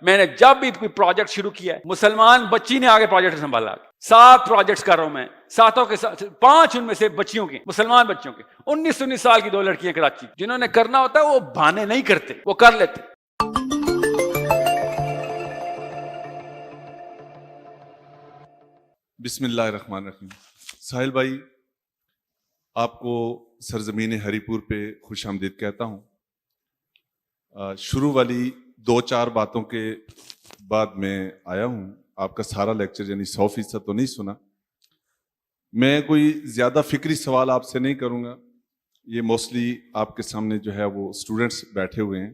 میں نے جب بھی کوئی پروجیکٹ شروع کیا ہے مسلمان بچی نے آگے پروجیکٹ سنبھالا. 7 پروجیکٹس کر رہا ہوں میں, 7 کے ساتھ 5 ان میں سے بچیوں کے, مسلمان بچوں کے. 19 سال کی 2 لڑکیاں کراچی, جنہوں نے کرنا ہوتا ہے وہ بہانے نہیں کرتے, وہ کر لیتے. بسم اللہ الرحمن الرحیم. ساحل بھائی, آپ کو سرزمین ہری پور پہ خوش آمدید کہتا ہوں. شروع والی 2-4 باتوں کے بعد میں آیا ہوں. آپ کا سارا لیکچر یعنی 100% تو نہیں سنا. میں کوئی زیادہ فکری سوال آپ سے نہیں کروں گا. یہ موسٹلی آپ کے سامنے جو ہے وہ اسٹوڈنٹس بیٹھے ہوئے ہیں.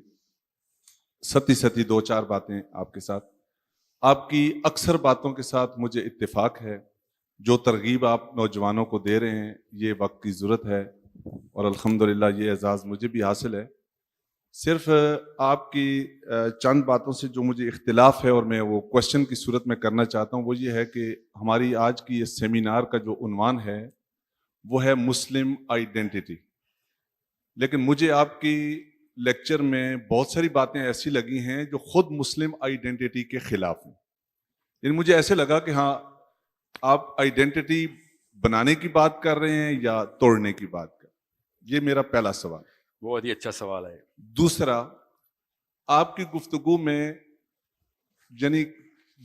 ستی 2-4 باتیں آپ کے ساتھ. آپ کی اکثر باتوں کے ساتھ مجھے اتفاق ہے. جو ترغیب آپ نوجوانوں کو دے رہے ہیں یہ وقت کی ضرورت ہے, اور الحمدللہ یہ اعزاز مجھے بھی حاصل ہے. صرف آپ کی چند باتوں سے جو مجھے اختلاف ہے اور میں وہ کوشچن کی صورت میں کرنا چاہتا ہوں, وہ یہ ہے کہ ہماری آج کی اس سیمینار کا جو عنوان ہے وہ ہے مسلم آئیڈینٹی. لیکن مجھے آپ کی لیکچر میں بہت ساری باتیں ایسی لگی ہیں جو خود مسلم آئیڈینٹی کے خلاف ہیں. یعنی مجھے ایسے لگا کہ ہاں آپ آئیڈینٹی بنانے کی بات کر رہے ہیں یا توڑنے کی بات کر رہے ہیں. یہ میرا پہلا سوال. بہت ہی اچھا سوال ہے. دوسرا, آپ کی گفتگو میں یعنی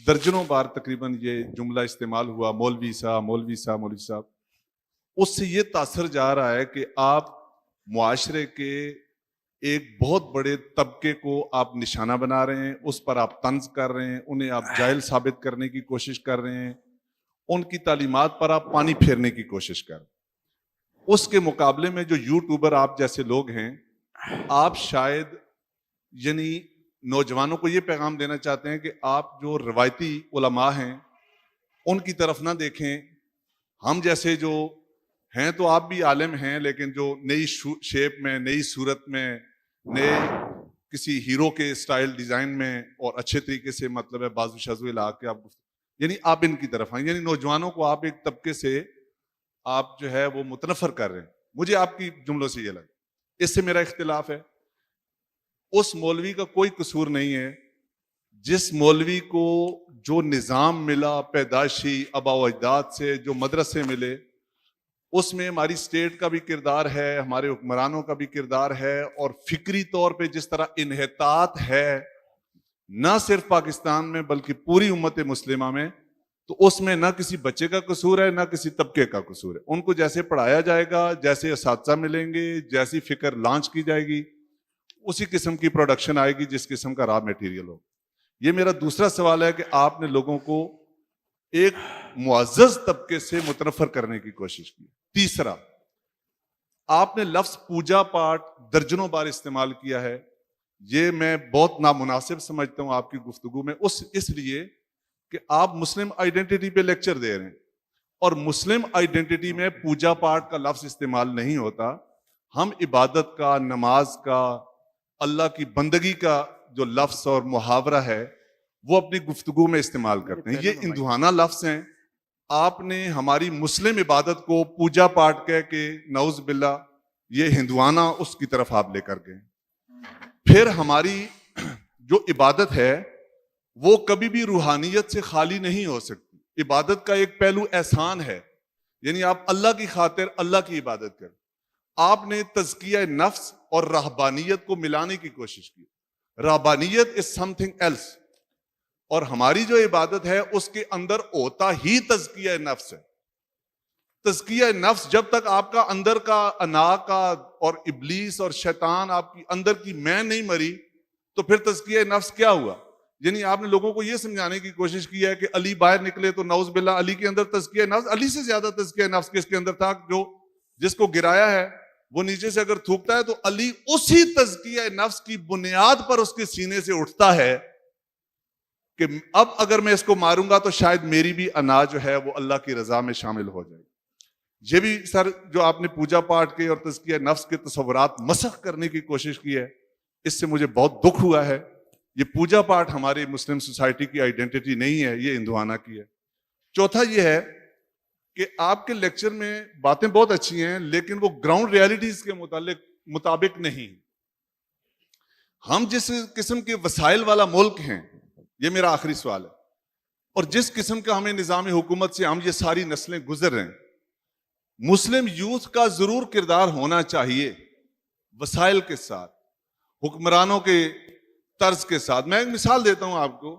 درجنوں بار تقریباً یہ جملہ استعمال ہوا مولوی صاحب مولوی صاحب مولوی صاحب. اس سے یہ تاثر جا رہا ہے کہ آپ معاشرے کے ایک بہت بڑے طبقے کو آپ نشانہ بنا رہے ہیں, اس پر آپ طنز کر رہے ہیں, انہیں آپ جاہل ثابت کرنے کی کوشش کر رہے ہیں, ان کی تعلیمات پر آپ پانی پھیرنے کی کوشش کر رہے ہیں. اس کے مقابلے میں جو یوٹیوبر آپ جیسے لوگ ہیں, آپ شاید یعنی نوجوانوں کو یہ پیغام دینا چاہتے ہیں کہ آپ جو روایتی علماء ہیں ان کی طرف نہ دیکھیں. ہم جیسے جو ہیں تو آپ بھی عالم ہیں, لیکن جو نئی شیپ میں, نئی صورت میں, نئے کسی ہیرو کے اسٹائل ڈیزائن میں اور اچھے طریقے سے مطلب ہے بازو شازو لا کے آپ یعنی آپ ان کی طرف آئیں. یعنی نوجوانوں کو آپ ایک طبقے سے آپ جو ہے وہ متنفر کر رہے ہیں. مجھے آپ کی جملوں سے یہ لگا. اس سے میرا اختلاف ہے. اس مولوی کا کوئی قصور نہیں ہے جس مولوی کو جو نظام ملا پیدائشی آباء و اجداد سے, جو مدرسے ملے, اس میں ہماری اسٹیٹ کا بھی کردار ہے, ہمارے حکمرانوں کا بھی کردار ہے, اور فکری طور پہ جس طرح انحطاط ہے نہ صرف پاکستان میں بلکہ پوری امت مسلمہ میں, تو اس میں نہ کسی بچے کا قصور ہے نہ کسی طبقے کا قصور ہے. ان کو جیسے پڑھایا جائے گا, جیسے اساتذہ ملیں گے, جیسی فکر لانچ کی جائے گی, اسی قسم کی پروڈکشن آئے گی جس قسم کا را میٹیریل ہو. یہ میرا دوسرا سوال ہے کہ آپ نے لوگوں کو ایک معزز طبقے سے متنفر کرنے کی کوشش کی. تیسرا, آپ نے لفظ پوجا پاٹ درجنوں بار استعمال کیا ہے. یہ میں بہت نامناسب سمجھتا ہوں آپ کی گفتگو میں, اس لیے کہ آپ مسلم آئیڈینٹی پہ لیکچر دے رہے ہیں, اور مسلم آئیڈینٹی میں پوجا پاٹ کا لفظ استعمال نہیں ہوتا. ہم عبادت کا, نماز کا, اللہ کی بندگی کا جو لفظ اور محاورہ ہے وہ اپنی گفتگو میں استعمال کرتے ہیں. یہ اندوہانہ لفظ ہیں. آپ نے ہماری مسلم عبادت کو پوجا پاٹ کہہ کے نعوذ باللہ یہ ہندوانہ اس کی طرف آپ لے کر گئے. پھر ہماری جو عبادت ہے وہ کبھی بھی روحانیت سے خالی نہیں ہو سکتی. عبادت کا ایک پہلو احسان ہے, یعنی آپ اللہ کی خاطر اللہ کی عبادت کریں. آپ نے تزکیہ نفس اور رہبانیت کو ملانے کی کوشش کی. رہبانیت از سم تھنگ ایلس, اور ہماری جو عبادت ہے اس کے اندر ہوتا ہی تزکیہ نفس ہے. تزکیہ نفس جب تک آپ کا اندر کا انا کا اور ابلیس اور شیطان آپ کی اندر کی میں نہیں مری, تو پھر تزکیہ نفس کیا ہوا؟ یعنی آپ نے لوگوں کو یہ سمجھانے کی کوشش کی ہے کہ علی باہر نکلے تو نعوذ باللہ علی کے اندر تزکیہ نفس, علی سے زیادہ تزکیہ نفس کس کے اندر تھا؟ جو جس کو گرایا ہے وہ نیچے سے اگر تھوکتا ہے تو علی اسی تزکیہ نفس کی بنیاد پر اس کے سینے سے اٹھتا ہے کہ اب اگر میں اس کو ماروں گا تو شاید میری بھی انا جو ہے وہ اللہ کی رضا میں شامل ہو جائے. یہ بھی سر جو آپ نے پوجا پاٹ کے اور تزکیہ نفس کے تصورات مسخ کرنے کی کوشش کی ہے, اس سے مجھے بہت دکھ ہوا ہے. یہ پوجا پاٹ ہماری مسلم سوسائٹی کی آئیڈینٹی نہیں ہے, یہ ہندوانہ کی ہے. چوتھا یہ ہے کہ آپ کے لیکچر میں باتیں بہت اچھی ہیں لیکن وہ گراؤنڈ ریالٹیز کے مطابق نہیں. ہم جس قسم کے وسائل والا ملک ہیں یہ میرا آخری سوال ہے. اور جس قسم کا ہمیں نظام حکومت سے ہم یہ ساری نسلیں گزر رہے ہیں, مسلم یوتھ کا ضرور کردار ہونا چاہیے وسائل کے ساتھ, حکمرانوں کے طرز کے ساتھ. میں ایک مثال دیتا ہوں آپ کو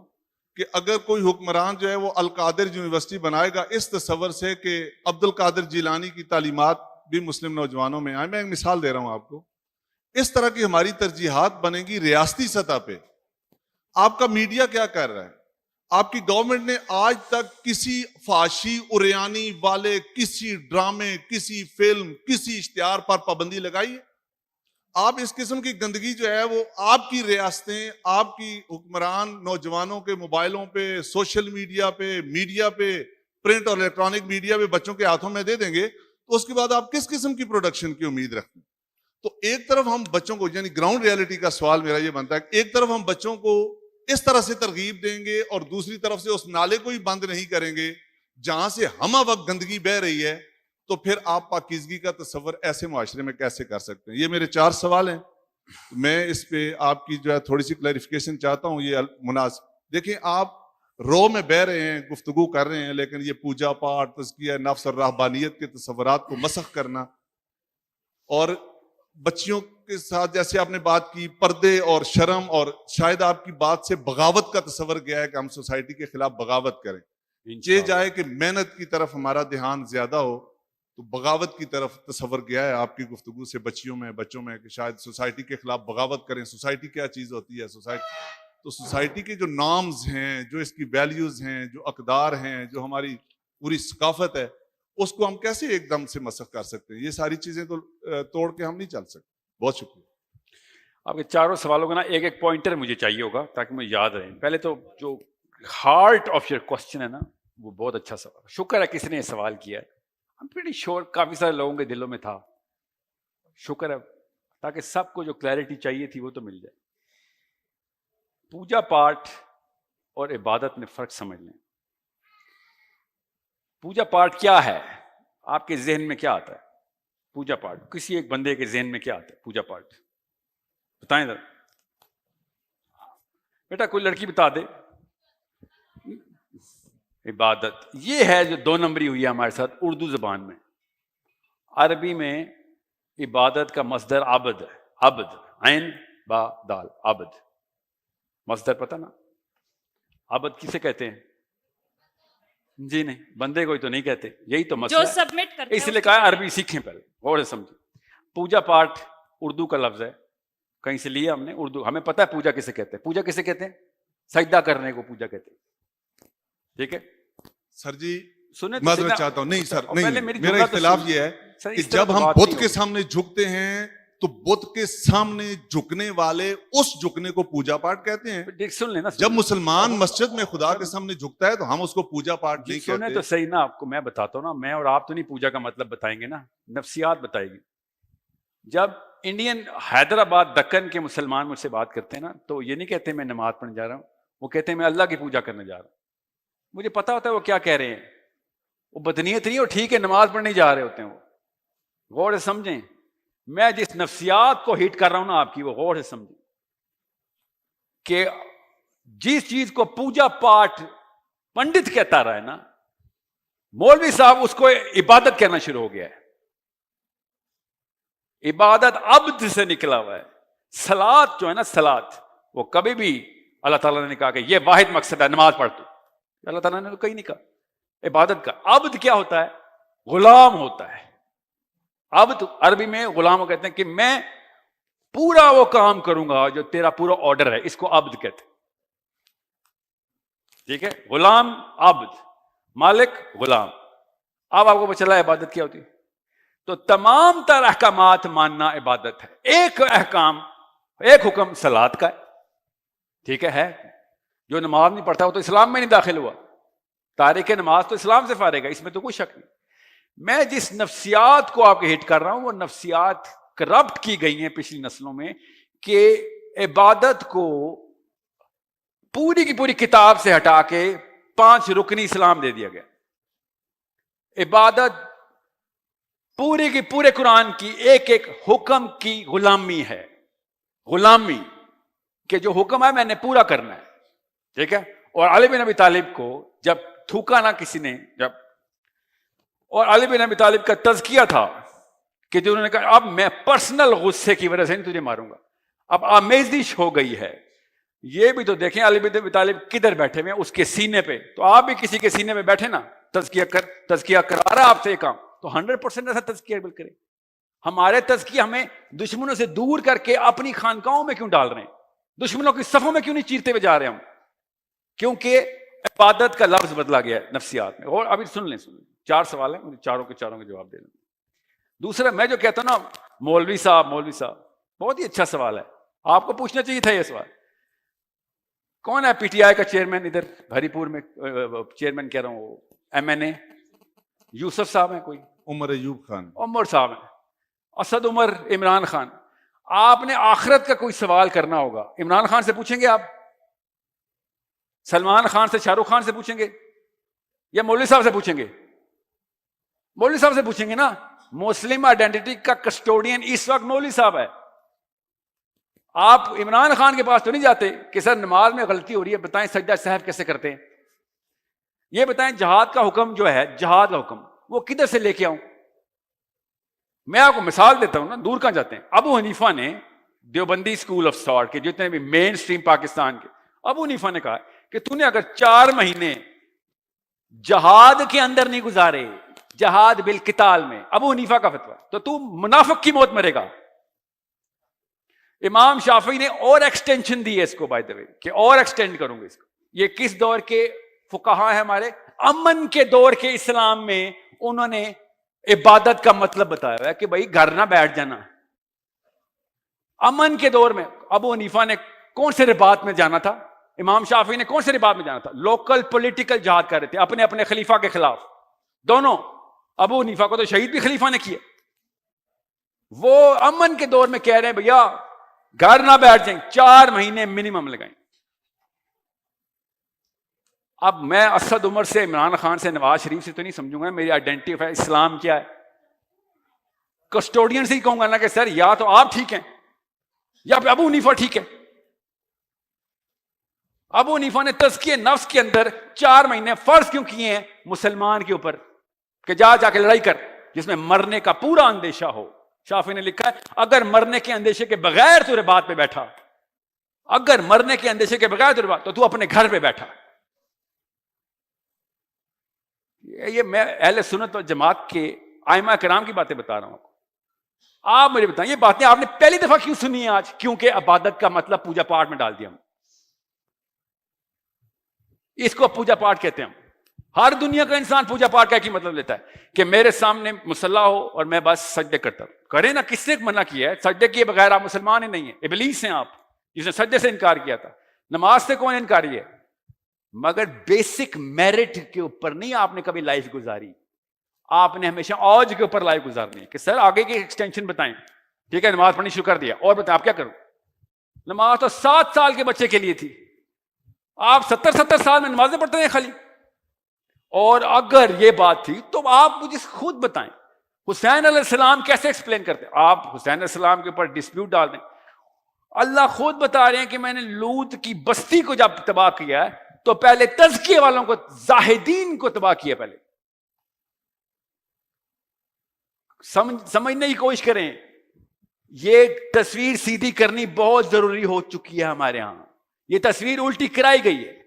کہ اگر کوئی حکمران جو ہے وہ القادر یونیورسٹی بنائے گا اس تصور سے کہ عبد القادر جیلانی کی تعلیمات بھی مسلم نوجوانوں میں آئے, میں ایک مثال دے رہا ہوں آپ کو, اس طرح کی ہماری ترجیحات بنے گی ریاستی سطح پہ. آپ کا میڈیا کیا کر رہا ہے؟ آپ کی گورنمنٹ نے آج تک کسی فحاشی اریانی والے کسی ڈرامے, کسی فلم, کسی اشتہار پر پابندی لگائی ہے؟ آپ اس قسم کی گندگی جو ہے وہ آپ کی ریاستیں, آپ کی حکمران نوجوانوں کے موبائلوں پہ, سوشل میڈیا پہ, پرنٹ اور الیکٹرانک میڈیا پہ بچوں کے ہاتھوں میں دے دیں گے, تو اس کے بعد آپ کس قسم کی پروڈکشن کی امید رکھتے ہیں؟ تو ایک طرف ہم بچوں کو, یعنی گراؤنڈ ریالٹی کا سوال میرا یہ بنتا ہے کہ ایک طرف ہم بچوں کو اس طرح سے ترغیب دیں گے اور دوسری طرف سے اس نالے کو ہی بند نہیں کریں گے جہاں سے ہمہ وقت گندگی بہ رہی ہے, تو پھر آپ پاکیزگی کا تصور ایسے معاشرے میں کیسے کر سکتے ہیں؟ یہ میرے 4 سوال ہیں. میں اس پہ آپ کی جو ہے تھوڑی سی کلیریفیکیشن چاہتا ہوں. یہ مناسب, دیکھیں آپ رو میں بہ رہے ہیں, گفتگو کر رہے ہیں, لیکن یہ پوجا پاٹ, تزکیہ نفس اور رہبانیت کے تصورات کو مسخ کرنا, اور بچیوں کے ساتھ جیسے آپ نے بات کی پردے اور شرم, اور شاید آپ کی بات سے بغاوت کا تصور گیا ہے کہ ہم سوسائٹی کے خلاف بغاوت کریں. یہ جائے کہ محنت کی طرف ہمارا دھیان زیادہ ہو, تو بغاوت کی طرف تصور گیا ہے آپ کی گفتگو سے بچوں میں کہ شاید سوسائٹی کے خلاف بغاوت کریں. سوسائٹی کیا چیز ہوتی ہے؟ سوسائٹی کے جو نارمز ہیں, جو اس کی ویلیوز ہیں, جو اقدار ہیں, جو ہماری پوری ثقافت ہے, اس کو ہم کیسے ایک دم سے مسخ کر سکتے ہیں؟ یہ ساری چیزیں تو توڑ کے ہم نہیں چل سکتے. بہت شکریہ. آپ کے چاروں سوالوں کا نا ایک ایک پوائنٹر مجھے چاہیے ہوگا تاکہ مجھے یاد رہے. پہلے تو جو ہارٹ آف یور کوشچن ہے نا, وہ بہت اچھا سوال, شکر ہے کسی نے یہ سوال کیا ہے. I'm pretty sure کافی سارے لوگوں کے دلوں میں تھا, شکر ہے, تاکہ سب کو جو کلیئرٹی چاہیے تھی وہ تو مل جائے. پوجا پاٹ اور عبادت میں فرق سمجھ لیں. پوجا پاٹ کیا ہے؟ آپ کے ذہن میں کیا آتا ہے پوجا پاٹ؟ کسی ایک بندے کے ذہن میں کیا آتا ہے پوجا پاٹ؟ بتائیں ذرا. بیٹا کوئی لڑکی بتا دے. عبادت یہ ہے جو 2 نمبری ہوئی ہے ہمارے ساتھ اردو زبان میں. عربی میں عبادت کا مصدر عبد ہے, عبد, عین با دال, عبد. مصدر پتہ نا عبد کسے کہتے ہیں؟ جی نہیں, بندے کو ہی تو نہیں کہتے, یہی تو مسئلہ جو سبمٹ کرتے ہے. اس لیے کہا عربی سیکھیں پہلے, غور سے سمجھیں. پوجا پاٹ اردو کا لفظ ہے, کہیں سے لیا ہم نے اردو. ہمیں پتہ ہے پوجا کسے کہتے ہیں. پوجا کسے کہتے ہیں؟ سجدہ کرنے کو پوجا کہتے ہیں. ٹھیک ہے سر جی, سنیں تو معذرت سیدھا- چاہتا ہوں. نہیں سر, پہلے نہیں, میری میرا جملہ تو اختلاف سنیے. یہ ہے سر کہ اس طرح جب تو ہم بات بت نہیں کے ہوگی. سامنے جھکتے ہیں تو بت کے سامنے جھکنے والے اس جھکنے کو پوجا پاٹ کہتے ہیں. سن لینا. جب مسلمان مسجد میں خدا کے سامنے جھکتا ہے تو ہم اس کو پوجا پاٹ نہیں سنیں کہتے. تو صحیح نا, آپ کو میں بتاتا ہوں نا, میں اور آپ تو نہیں پوجا کا مطلب بتائیں گے نا, نفسیات بتائے گی. جب انڈین حیدرآباد دکن کے مسلمان مجھ سے بات کرتے ہیں نا, تو یہ نہیں کہتے میں نماز پڑھنے جا رہا ہوں, وہ کہتے ہیں میں اللہ کی پوجا کرنے جا رہا ہوں. مجھے پتا ہوتا ہے وہ کیا کہہ رہے ہیں. وہ بدنیت نہیں, وہ ٹھیک ہے نماز پڑھنے جا رہے ہوتے ہیں. وہ غور سے سمجھیں, میں جس نفسیات کو ہیٹ کر رہا ہوں نا آپ کی, وہ غور سے سمجھیں کہ جس چیز کو پوجا پاٹ پنڈت کہتا رہا ہے نا, مولوی صاحب اس کو عبادت کہنا شروع ہو گیا ہے. عبادت عبد سے نکلا ہوا ہے. صلات جو ہے نا, صلات, وہ کبھی بھی اللہ تعالیٰ نے کہا کہ یہ واحد مقصد ہے نماز پڑھ تو, اللہ تعالیٰ نے تو کہیں نہیں کہا. عبادت کا عبد کیا ہوتا ہے؟ غلام ہوتا ہے. عبد عربی میں غلام کو کہتے ہیں کہ میں پورا وہ کام کروں گا جو تیرا پورا آرڈر ہے, اس کو عبد کہتے ہیں. ٹھیک ہے, غلام عبد, مالک غلام. اب آپ کو چلا عبادت کیا ہوتی ہے. تو تمام تر احکامات ماننا عبادت ہے. ایک احکام, ایک حکم صلات کا ہے. ٹھیک ہے, جو نماز نہیں پڑھتا وہ تو اسلام میں نہیں داخل ہوا. تارک نماز تو اسلام سے فارغ ہے, اس میں تو کوئی شک نہیں. میں جس نفسیات کو آپ کے ہٹ کر رہا ہوں وہ نفسیات کرپٹ کی گئی ہیں پچھلی نسلوں میں, کہ عبادت کو پوری کی پوری کتاب سے ہٹا کے 5 رکنی اسلام دے دیا گیا. عبادت پوری کی پورے قرآن کی ایک ایک حکم کی غلامی ہے. غلامی کہ جو حکم ہے میں نے پورا کرنا ہے. ٹھیک ہے, اور علی بن ابی طالب کو جب تھوکا نہ کسی نے، جب اور علی بن ابی طالب کا تزکیہ تھا کہ جو انہوں نے کہا اب میں پرسنل غصے کی وجہ سے نہیں تجھے ماروں گا، اب آمیزش ہو گئی ہے. یہ بھی تو دیکھیں علی بن ابی طالب کدھر بیٹھے ہوئے ہیں، اس کے سینے پہ. تو آپ بھی کسی کے سینے پہ بیٹھے نا، تزکیہ کرا رہا آپ سے کام، تو 100% ایسا تزکیہ بل کرے. ہمارے تزکیہ ہمیں دشمنوں سے دور کر کے اپنی خانقاہوں میں کیوں ڈال رہے ہیں، دشمنوں کی صفوں میں کیوں نہیں چیرتے ہوئے جا رہے ہم؟ کیونکہ عبادت کا لفظ بدلا گیا ہے نفسیات میں. اور ابھی سن لیں 4 سوال ہیں، مجھے چاروں کے جواب دے دیں. دوسرا میں جو کہتا ہوں نا مولوی صاحب بہت ہی اچھا سوال ہے، آپ کو پوچھنا چاہیے تھا یہ سوال. کون ہے پی ٹی آئی کا چیئرمین ادھر ہری پور میں، چیئرمین کہہ رہا ہوں، MNA یوسف صاحب ہیں، کوئی عمر ایوب خان، عمر صاحب ہیں، اسد عمر، عمران خان. آپ نے آخرت کا کوئی سوال کرنا ہوگا، عمران خان سے پوچھیں گے آپ، سلمان خان سے، شاہ رخ خان سے پوچھیں گے، یا مولوی صاحب سے پوچھیں گے؟ مولوی صاحب سے پوچھیں گے نا. مسلم آئیڈینٹی کا کسٹوڈین اس وقت مولوی صاحب ہے. آپ عمران خان کے پاس تو نہیں جاتے کہ سر نماز میں غلطی ہو رہی ہے، بتائیں سجدہ صحو کیسے کرتے ہیں، یہ بتائیں جہاد کا حکم جو ہے، جہاد کا حکم وہ کدھر سے لے کے آؤں؟ میں آپ کو مثال دیتا ہوں نا، دور کہاں جاتے ہیں. ابو حنیفہ نے دیوبندی اسکول آف تھاٹ کے جتنے بھی مین سٹریم پاکستان کے، ابو حنیفہ نے کہا کہ تو نے اگر 4 مہینے جہاد کے اندر نہیں گزارے، جہاد بالقتال میں، ابو حنیفہ کا فتویٰ، تو منافق کی موت مرے گا. امام شافعی نے اور ایکسٹینشن دی ہے اس کو، بائی دا وے، کہ اور ایکسٹینڈ کروں گے اس کو. یہ کس دور کے فقہا ہیں ہمارے؟ امن کے دور کے اسلام میں انہوں نے عبادت کا مطلب بتایا ہوا ہے کہ بھائی گھر نہ بیٹھ جانا. امن کے دور میں ابو حنیفہ نے کون سے رباط میں جانا تھا، امام شافعی نے کون سے رباط میں جانا تھا؟ لوکل پولیٹیکل جہاد کر رہے تھے اپنے اپنے خلیفہ کے خلاف دونوں. ابو حنیفہ کو تو شہید بھی خلیفہ نے کیا. وہ امن کے دور میں کہہ رہے ہیں بھیا گھر نہ بیٹھ جائیں، 4 مہینے منیمم لگائیں. اب میں اسد عمر سے، عمران خان سے، نواز شریف سے تو نہیں سمجھوں گا میری آئیڈینٹی اسلام کیا ہے. کسٹوڈین سے ہی کہوں گا نا کہ سر یا تو آپ ٹھیک ہیں یا ابو حنیفہ ٹھیک ہے. ابو حنیفہ نے تزکیہ نفس کے اندر 4 مہینے فرض کیوں کیے ہیں مسلمان کے اوپر کہ جا کے لڑائی کر جس میں مرنے کا پورا اندیشہ ہو. شافعی نے لکھا ہے اگر مرنے کے اندیشے کے بغیر تو رباط پہ بیٹھا، اگر مرنے کے اندیشے کے بغیر تو اپنے گھر پہ بیٹھا. یہ میں اہل سنت و جماعت کے ائمہ کرام کی باتیں بتا رہا ہوں. آپ مجھے بتائیں یہ باتیں آپ نے پہلی دفعہ کیوں سنی ہیں آج؟ کیونکہ عبادت کا مطلب پوجا پاٹ میں ڈال دیا ہم. اس کو پوجا پاٹ کہتے ہیں ہم. ہر دنیا کا انسان پوجا پاٹ کا کی مطلب لیتا ہے کہ میرے سامنے مصلی ہو اور میں بس سجدے کرتا ہوں. کرے نا، کس نے منع کیا ہے؟ سجدے کیے بغیر آپ مسلمان ہی نہیں ہیں، ابلیس ہیں آپ جس نے سجدے سے انکار کیا تھا. نماز سے کون انکاری ہے؟ مگر بیسک میرٹ کے اوپر نہیں آپ نے کبھی لائف گزاری. آپ نے ہمیشہ اوج کے اوپر لائف گزارنی ہے کہ سر آگے کی ایکسٹینشن بتائیں. ٹھیک ہے نماز پڑھنی شروع کر دیا، اور بتائیں آپ کیا کروں؟ نماز تو 7 سال کے بچے کے لیے تھی، آپ 70 سال میں نمازیں پڑھتے ہیں خالی. اور اگر یہ بات تھی تو آپ مجھے خود بتائیں حسین علیہ السلام کیسے ایکسپلین کرتے؟ آپ حسین علیہ السلام کے اوپر ڈسپیوٹ ڈال دیں. اللہ خود بتا رہے ہیں کہ میں نے لوط کی بستی کو جب تباہ کیا ہے تو پہلے تزکیے والوں کو، زاہدین کو تباہ کیا. پہلے سمجھنے کی کوشش کریں. یہ تصویر سیدھی کرنی بہت ضروری ہو چکی ہے ہمارے ہاں. یہ تصویر الٹی کرائی گئی ہے.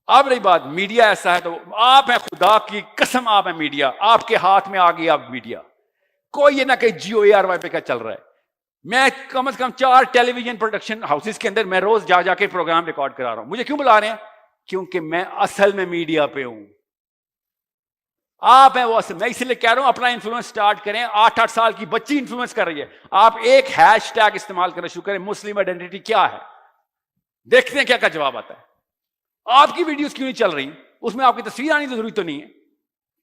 اب رہی بات میڈیا ایسا ہے تو آپ ہیں، خدا کی قسم آپ ہیں میڈیا، آپ کے ہاتھ میں آ گئی آپ میڈیا. کوئی یہ نہ کہ GOARY پہ کیا چل رہا ہے. میں کم از کم 4 ٹیلی ویژن پروڈکشن ہاؤسز کے اندر میں روز جا کے پروگرام ریکارڈ کرا رہا ہوں. مجھے کیوں بلا رہے ہیں؟ کیونکہ میں اصل میں میڈیا پہ ہوں. آپ ہیں وہ اصل. میں اس لیے کہہ رہا ہوں اپنا انفلوئنس سٹارٹ کریں. 8 سال کی بچی انفلوئنس کر رہی ہے. آپ ایک ہیش ٹیگ استعمال کرنا شروع کریں، مسلم آئیڈینٹی کیا ہے. دیکھتے ہیں کیا کیا جواب آتا ہے. آپ کی ویڈیوز کیوں نہیں چل رہی؟ اس میں آپ کی تصویر آنی ضروری تو نہیں ہے،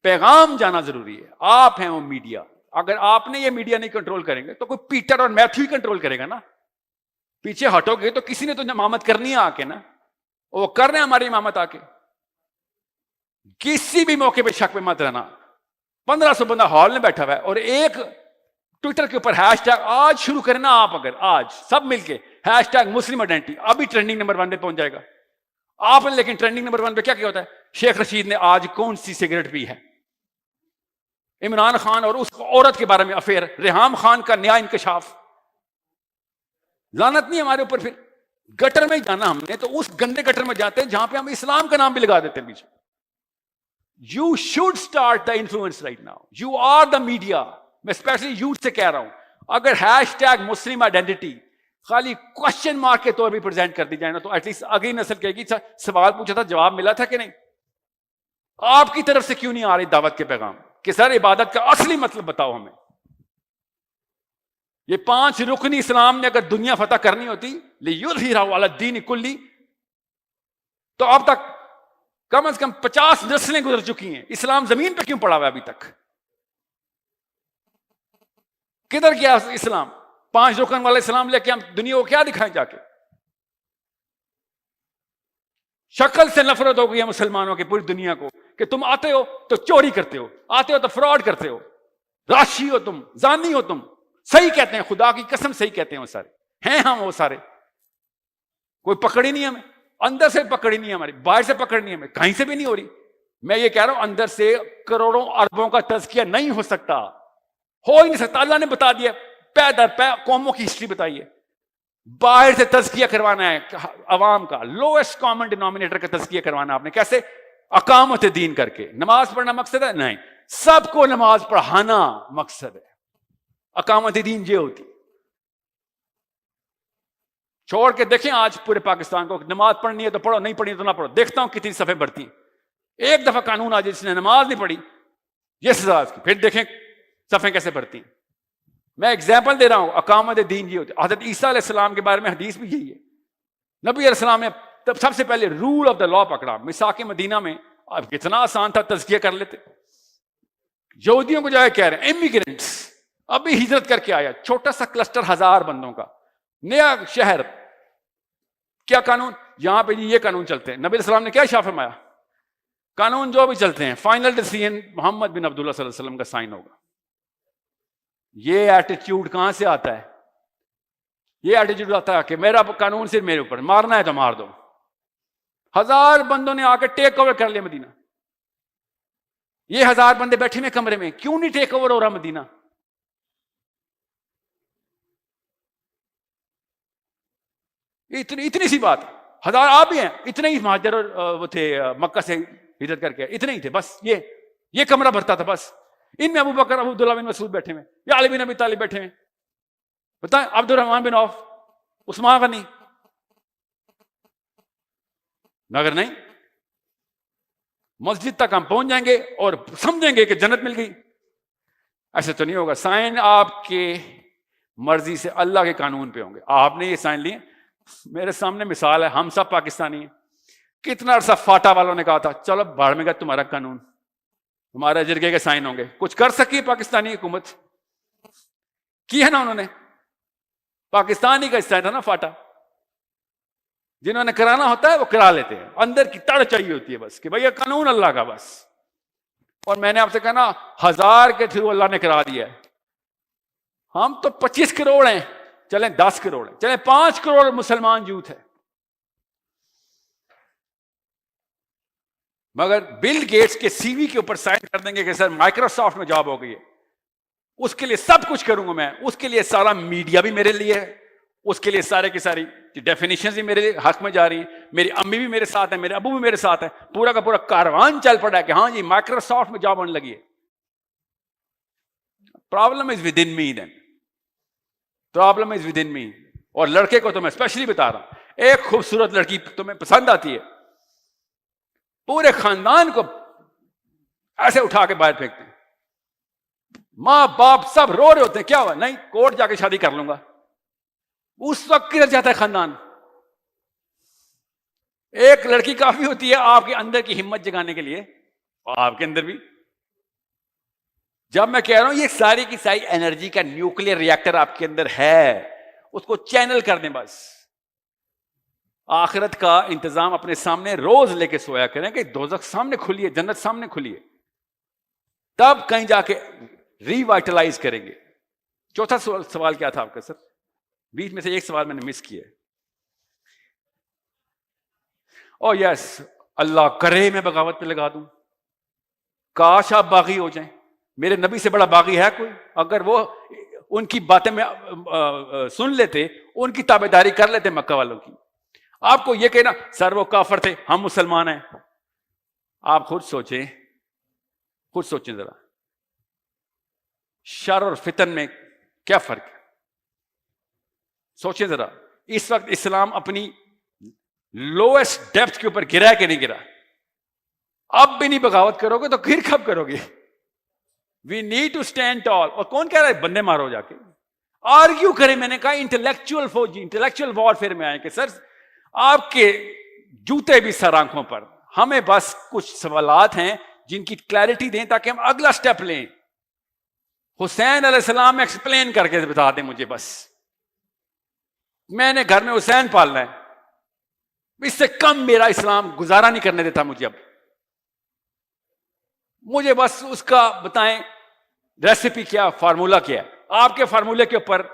پیغام جانا ضروری ہے. آپ ہیں وہ میڈیا. اگر آپ نے یہ میڈیا نہیں کنٹرول کریں گے تو کوئی پیٹر اور میتھو ہی کنٹرول کرے گا نا. پیچھے ہٹو گے تو کسی نے تو امامت کرنی ہے آ کے نا. وہ کر رہے ہیں ہماری امامت آ کے. کسی بھی موقع پہ شک پہ مت رہنا. 1500 بندہ ہال میں بیٹھا ہوا ہے اور ایک ٹویٹر کے اوپر ہیش ٹیگ آج شروع کریں نا. آپ اگر آج سب مل کے ہیش ٹیگ مسلم آئیڈینٹی، ابھی ٹرینڈنگ نمبر 1 پہ پہنچ جائے گا. آپ نے لیکن ٹرینڈنگ نمبر 1 پہ کیا ہوتا ہے؟ شیخ رشید نے آج کون سی سگریٹ پی ہے؟ عمران خان اور اس عورت کے بارے میں افیئر، ریحام خان کا نیا انکشاف. لعنت نہیں ہمارے اوپر. پھر گٹر میں ہی جانا ہم نے، تو اس گندے گٹر میں جاتے ہیں جہاں پہ ہم اسلام کا نام بھی لگا دیتے ہیں پیچھے. You should start the influence right now. You are the media. میں اسپیشلی یوتھ سے کہہ رہا ہوں، اگر ہیش ٹیگ مسلم آئیڈینٹی خالی کوشچن مارک کے طور پہ پریزنٹ کر دی جائے نا، تو ایٹ لیسٹ اگلی نسل کہے گی سوال پوچھا تھا جواب ملا تھا کہ نہیں. آپ کی طرف سے کیوں نہیں آ رہی دعوت کے پیغام کہ سر عبادت کا اصلی مطلب بتاؤ ہمیں؟ یہ 5 رکن اسلام نے اگر دنیا فتح کرنی ہوتی لِيُظْهِرَهُ عَلَى الدِّينِ كُلِّهِ، تو اب تک کم از کم 50 نسلیں گزر چکی ہیں. اسلام زمین پہ کیوں پڑا ہوا ہے ابھی تک؟ کدھر گیا اسلام؟ 5 رکن والا اسلام لے کے ہم دنیا کو کیا دکھائیں جا کے؟ شکل سے نفرت ہو گئی ہے مسلمانوں کی پوری دنیا کو کہ تم آتے ہو تو چوری کرتے ہو، آتے ہو تو فراڈ کرتے ہو، راشی ہو تم، زانی ہو تم. صحیح کہتے ہیں، خدا کی قسم صحیح کہتے ہیں وہ سارے ہیں. ہم وہ سارے کوئی پکڑ ہی نہیں ہمیں، اندر سے پکڑ ہی نہیں ہماری، باہر سے پکڑ نہیں ہمیں، کہیں سے بھی نہیں ہو رہی. میں یہ کہہ رہا ہوں اندر سے کروڑوں اربوں کا تزکیہ نہیں ہو سکتا، ہو ہی نہیں سکتا. اللہ نے بتا دیا، پے در پے قوموں کی ہسٹری بتائی ہے. باہر سے تزکیہ کروانا ہے عوام کا، لوئسٹ کامن ڈینومینیٹر کا تزکیہ کروانا آپ نے. کیسے؟ اقامت دین کر کے. نماز پڑھنا مقصد ہے؟ نہیں، سب کو نماز پڑھانا مقصد ہے. اقامت دین یہ ہوتی. چھوڑ کے دیکھیں آج پورے پاکستان کو، نماز پڑھنی ہے تو پڑھو، نہیں پڑھنی تو نہ پڑھو. دیکھتا ہوں کتنی صفحے بڑھتی ہیں. ایک دفعہ قانون آ جائے جس نے نماز نہیں پڑھی یہ سزا اس کی، پھر دیکھیں صفحے کیسے بڑھتی ہیں. میں ایگزامپل دے رہا ہوں. اقامت دین یہ ہوتی. حضرت عیسیٰ علیہ السلام کے بارے میں حدیث بھی یہی ہے. نبی علیہ السلام نے تب سب سے پہلے رول آف دا لا پکڑا. میثاق مدینہ میں اب کتنا آسان تھا، تزکیہ کر لیتے. یہودیوں کو جو ہے کہہ رہے ہیں امیگرینٹس، ابھی ہجرت کر کے آیا، چھوٹا سا کلسٹر 1000 بندوں کا، نیا شہر. کیا قانون؟ یہاں پہ یہ قانون چلتے ہیں. نبی علیہ السلام نے کیا ارشاد فرمایا؟ قانون جو بھی چلتے ہیں فائنل ڈیسیژن محمد بن عبداللہ صلی اللہ علیہ وسلم کا سائن ہوگا. یہ ایٹیٹیوڈ کہاں سے آتا ہے؟ یہ ایٹیٹیوڈ آتا ہے کہ میرا قانون صرف میرے اوپر، مارنا ہے تو مار دو. 1000 بندوں نے آ کے ٹیک اوور کر لیا مدینہ. یہ 1000 بندے بیٹھے ہوئے کمرے میں، کیوں نہیں ٹیک اوور ہو رہا مدینہ؟ اتنی سی بات. 1000 آپ بھی ہیں، اتنے ہی مہاجر وہ تھے مکہ سے ہجرت کر کے، اتنے ہی تھے بس. یہ کمرہ بھرتا تھا بس. ان میں ابو بکر، ابو عبداللہ بن مسعود بیٹھے ہوئے، یا علی بن ابی طالب بیٹھے ہوئے، بتائیں عبد الرحمن بن عوف، عثمان غنی. مگر نہیں، مسجد تک ہم پہنچ جائیں گے اور سمجھیں گے کہ جنت مل گئی. ایسے تو نہیں ہوگا. سائن آپ کے مرضی سے اللہ کے قانون پہ ہوں گے. آپ نے یہ سائن لیے. میرے سامنے مثال ہے، ہم سب پاکستانی ہیں. کتنا عرصہ فاٹا والوں نے کہا تھا چلو بھاڑ میں گیا تمہارا قانون، ہمارے جرگے کے سائن ہوں گے. کچھ کر سکی پاکستانی حکومت؟ کی ہے نا انہوں نے. پاکستانی کا حصہ تھا نا فاٹا. جنہوں نے کرانا ہوتا ہے وہ کرا لیتے ہیں، اندر کی تڑ چاہیے ہوتی ہے بس کہ بھئی یہ قانون اللہ کا بس. اور میں نے آپ سے کہا نا 1000 کے تھرو اللہ نے کرا دیا ہے. ہم تو 25 کروڑ ہیں، چلیں 10 کروڑ ہیں، چلیں 5 کروڑ مسلمان یوتھ ہے. مگر بل گیٹس کے سی وی کے اوپر سائن کر دیں گے کہ سر مائکروسافٹ میں جاب ہو گئی ہے، اس کے لیے سب کچھ کروں گا میں، اس کے لیے سارا میڈیا بھی میرے لیے ہے، اس کے لیے سارے کی ساری ڈیفینیشنز بھی میرے حق میں جا رہی ہیں، میری امی بھی میرے ساتھ ہیں، میرے ابو بھی میرے ساتھ ہیں، پورا کا پورا کاروان چل پڑا ہے کہ ہاں جی مائکروسافٹ میں جاب ہونے لگی ہے. Problem is with in me then, problem is with in me. اور لڑکے کو تو میں اسپیشلی بتا رہا ہوں، ایک خوبصورت لڑکی تمہیں پسند آتی ہے، پورے خاندان کو ایسے اٹھا کے باہر پھینکتے ہیں، ماں باپ سب رو رہے ہوتے ہیں، کیا ہوا؟ نہیں کورٹ جا کے شادی کر لوں گا. اس وقت کدھر جاتا ہے خاندان؟ ایک لڑکی کافی ہوتی ہے آپ کے اندر کی ہمت جگانے کے لیے، آپ کے اندر بھی. جب میں کہہ رہا ہوں یہ ساری کی ساری انرجی کا نیوکلیر ریئیکٹر آپ کے اندر ہے، اس کو چینل کر دیں بس. آخرت کا انتظام اپنے سامنے روز لے کے سویا کریں کہ دوزخ سامنے کھلی ہے، جنت سامنے کھلی ہے، تب کہیں جا کے ری وائٹلائز کریں گے. چوتھا سوال کیا تھا آپ کا سر؟ بیچ میں سے ایک سوال میں نے مس کیا ہے. او یس اللہ کرے میں بغاوت پہ لگا دوں, کاش آپ باغی ہو جائیں. میرے نبی سے بڑا باغی ہے کوئی؟ اگر وہ ان کی باتیں میں سن لیتے, ان کی تابعداری کر لیتے مکہ والوں کی. آپ کو یہ کہنا سر وہ کافر تھے ہم مسلمان ہیں, آپ خود سوچیں ذرا, شر اور فتن میں کیا فرق ہے؟ سوچیں ذرا. اس وقت اسلام اپنی لوئسٹ ڈیپتھ کے اوپر گرا ہے کہ نہیں گرا؟ اب بھی نہیں بغاوت کرو گے تو پھر کب کرو گے؟ وی نیڈ ٹو اسٹینڈ ٹال. اور کون کہہ رہا ہے بندے مارو جا کے, آرگیو کریں. میں نے کہا انٹلیکچوئل فوجی انٹلیکچوئل وارفیئر میں آئے کہ سر آپ کے جوتے بھی سر آنکھوں پر, ہمیں بس کچھ سوالات ہیں جن کی کلیئرٹی دیں تاکہ ہم اگلا سٹیپ لیں. حسین علیہ السلام ایکسپلین کر کے بتا دیں مجھے, بس میں نے گھر میں حسین پالنا ہے, اس سے کم میرا اسلام گزارا نہیں کرنے دیتا مجھے. اب مجھے بس اس کا بتائیں ریسیپی کیا, فارمولا کیا ہے. آپ کے فارمولے کے اوپر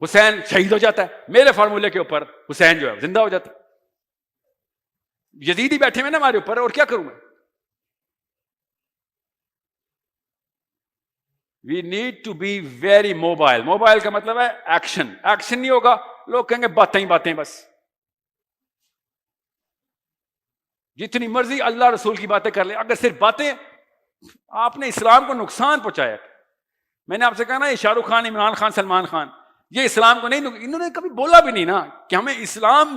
حسین شہید ہو جاتا ہے, میرے فارمولے کے اوپر حسین جو ہے زندہ ہو جاتا ہے. یزیدی بیٹھے ہوئے نا ہمارے اوپر, اور کیا کروں میں؟ We need to be very mobile. Mobile کا مطلب ہے ایکشن. ایکشن نہیں ہوگا لوگ کہیں گے باتیں ہی باتیں بس. جتنی مرضی اللہ رسول کی باتیں کر لیں, اگر صرف باتیں, آپ نے اسلام کو نقصان پہنچایا. میں نے آپ سے کہا نا یہ شاہ رخ خان, عمران خان, سلمان خان, یہ اسلام کو نہیں, انہوں نے کبھی بولا بھی نہیں نا کہ ہمیں اسلام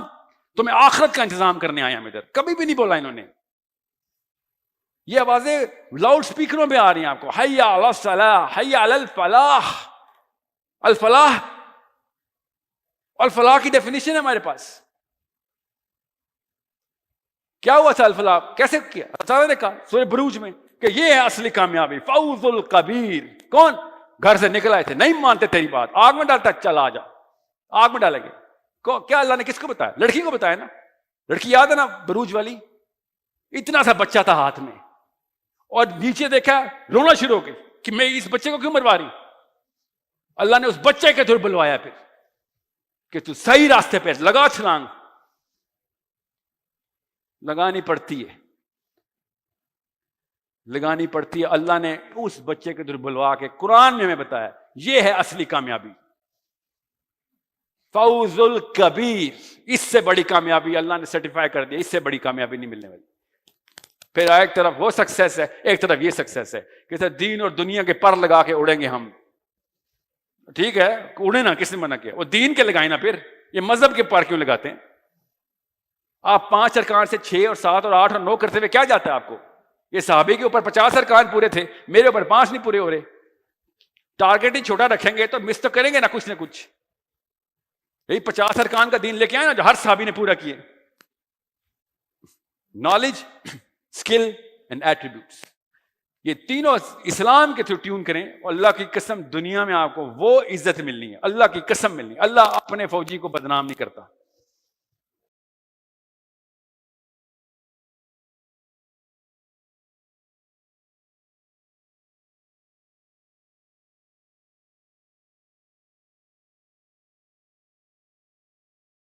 تمہیں آخرت کا انتظام کرنے آئے ہم ادھر, کبھی بھی نہیں بولا انہوں نے. یہ آوازیں لاؤڈ سپیکروں پہ آ رہی ہیں آپ کو, حی علی الصلاح, حی علی الفلاح. الفلاح, الفلاح کی ڈیفینیشن ہے ہمارے پاس. کیا ہوا تھا الفلاح, کیسے کیا؟ اللہ نے کہا سورہ بروج میں کہ یہ ہے اصلی کامیابی, فوز الکبیر. کون؟ گھر سے نکل آئے تھے, نہیں مانتے تیری بات, آگ میں ڈالتا, چل آ جا, آگ میں ڈالیں گے. کیا اللہ نے کس کو بتایا؟ لڑکی کو بتایا نا. لڑکی یاد ہے نا بروج والی, اتنا سا بچہ تھا ہاتھ میں, اور نیچے دیکھا رونا شروع ہو گئی کہ میں اس بچے کو کیوں مروا رہی. اللہ نے اس بچے کے تھرو بلوایا پھر کہ تو صحیح راستے پہ لگا چھلانگ. لگانی پڑتی ہے, لگانی پڑتی ہے. اللہ نے اس بچے کے تھرو بلوا کے قرآن میں ہمیں بتایا یہ ہے اصلی کامیابی, فوز الکبیر. اس سے بڑی کامیابی اللہ نے سرٹیفائی کر دیا, اس سے بڑی کامیابی نہیں ملنے والی. پھر ایک طرف وہ سکسیس ہے, ایک طرف یہ سکسیس ہے کہ دین اور دنیا کے پر لگا کے اڑیں گے ہم. ٹھیک ہے اڑے نا, کس نے منع کیا؟ وہ دین کے لگائیں نا, پھر یہ مذہب کے پر کیوں لگاتے ہیں؟ آپ 5 ارکان سے 6 اور 7 اور 8 اور 9 کرتے ہوئے کیا جاتا ہے آپ کو؟ یہ صحابی کے اوپر 50 ارکان پورے تھے, میرے اوپر 5 نہیں پورے ہو رہے. ٹارگیٹ ہی چھوٹا رکھیں گے تو مس تو کریں گے نا کچھ نہ کچھ. یہی 50 ارکان کا دین لے کے آئے نا جو ہر صحابی نے پورا کیے. نالج, اسکل اینڈ ایٹریبیوٹس, یہ تینوں اسلام کے تھرو ٹیون کریں, اور اللہ کی قسم دنیا میں آپ کو وہ عزت ملنی ہے, اللہ کی قسم ملنی ہے. اللہ اپنے فوجی کو بدنام نہیں کرتا.